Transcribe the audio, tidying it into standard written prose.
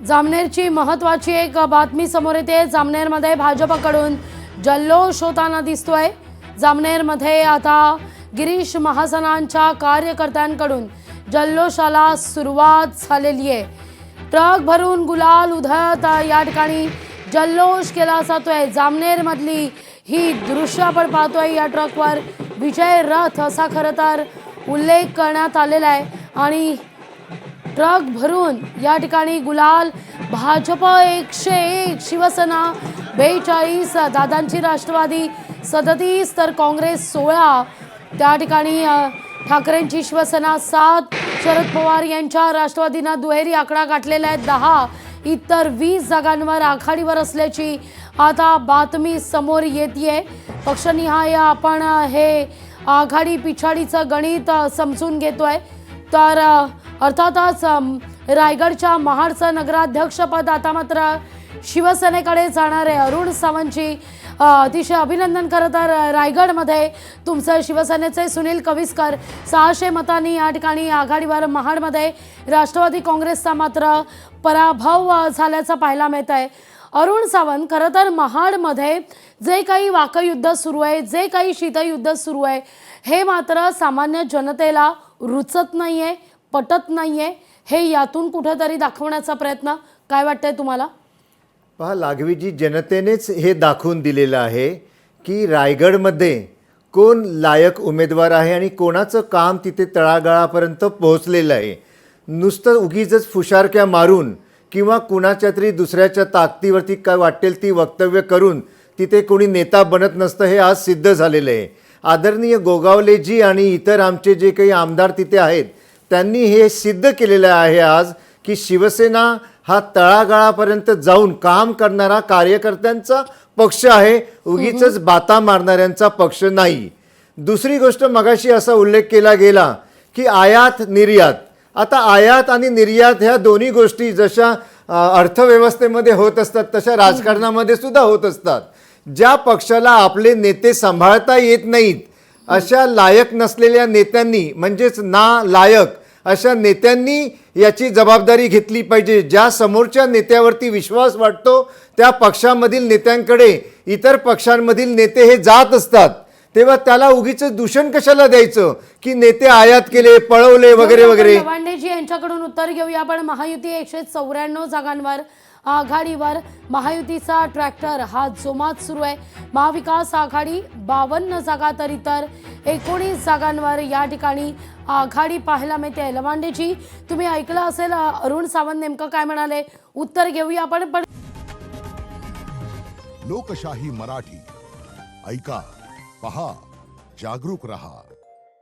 जामनेरची महत्त्वाची एक बातमी समोर येते। जामनेरमध्ये भाजपकडून जल्लोष होताना दिसतोय। जामनेरमध्ये आता गिरीश महाजनांच्या कार्यकर्त्यांकडून जल्लोषाला सुरुवात झालेली आहे। ट्रक भरून गुलाल उधळत या ठिकाणी जल्लोष केला जातोय। जामनेरमधली ही दृश्य आपण पाहतोय। या ट्रकवर विजय रथ असा खरं तर उल्लेख करण्यात आलेला आहे आणि ट्रक भरून या ठिकाणी गुलाल भाजप 101, शिवसेना 42, दादांची राष्ट्रवादी 37 तर काँग्रेस 16। त्या ठिकाणी ठाकरेंची शिवसेना 7, शरद पवार यांच्या राष्ट्रवादीनं दुहेरी आकडा गाठलेला आहे 10, इतर 20 जागांवर आघाडीवर असल्याची आता बातमी समोर येते। पक्षनिहाय आपण हे आघाडी पिछाडीचं गणित समजून घेतोय। तर अर्थातच रायगडच्या महाडचं नगराध्यक्षपद आता मात्र शिवसेनेकडे जाणार आहे। अरुण सावंतची अतिशय अभिनंदन। खरं तर रायगडमध्ये तुमचं शिवसेनेचे सुनील कविस्कर 600 मतांनी या ठिकाणी आघाडीवर, महाडमध्ये राष्ट्रवादी काँग्रेसचा मात्र पराभव झाल्याचं पाहायला मिळत आहे। अरुण सावंत, खरं तर महाडमध्ये जे काही वाकयुद्ध सुरू आहे, जे काही शीतयुद्ध सुरू आहे, हे मात्र सामान्य जनतेला रुचत नाहीये, पटत नाहीये। हे यातून कुठेतरी दाखवण्याचा प्रयत्न काय वाटतंय तुम्हाला? पहा लागवीजी, जनतेनेच हे दाखवून दिलेलं आहे की रायगडमध्ये कोण लायक उमेदवार आहे आणि कोणाचं काम तिथे तळागाळापर्यंत पोहोचलेलं आहे। नुसतं उगीच फुशारक्या मारून किंवा कुणाच्या तरी दुसऱ्याच्या ताकदीवरती काय वाटेल ती वक्तव्य करून तिथे कोणी नेता बनत नसतं, हे आज सिद्ध झालेलं आहे। आदरणीय गोगावलेजी आणि इतर आमचे जे काही आमदार तिथे आहेत त्यांनी हे सिद्ध केलेलं आहे आज की शिवसेना हा तळागाळापर्यंत जाऊन काम करणारा कार्यकर्त्यांचा पक्ष आहे, उगीच बाता मारणाऱ्यांचा पक्ष नाही। दुसरी गोष्ट, मगाशी असा उल्लेख केला गेला की आयात निर्यात। आता आयात आणि निर्यात ह्या दोन्ही गोष्टी जशा अर्थव्यवस्थेमध्ये होत असतात तशा राजकारणामध्ये सुद्धा होत असतात। ज्या पक्षाला आपले नेते सांभाळता येत नाहीत अशा लायक नसलेल्या नेत्यांनी, म्हणजेच ना लायक अशा नेत्यांनी याची जबाबदारी घेतली पाहिजे। ज्या समोरच्या नेत्यावरती विश्वास वाटतो त्या पक्षामधील नेत्यांकडे इतर पक्षांमधील नेते हे जात असतात, तेव्हा त्याला उगीच दूषण कशाला द्यायचं की नेते आयात केले, पळवले वगैरे वगैरे। लवांडेजी यांच्याकडून उत्तर घेऊया आपण। महायुती 194 जागांवर आघाडीवर, महायुतीचा ट्रॅक्टर हा जोमात सुरू आहे। महाविकास आघाडी 52 जागा तर इतर 19 जागांवर या ठिकाणी आघाडी पाहायला मिळते। लवांडेजी, तुम्ही ऐकलं असेल अरुण सावंत नेमकं काय म्हणाले, उत्तर घेऊया आपण। पण लोकशाही मराठी ऐका, पहा, जागरूक रहा।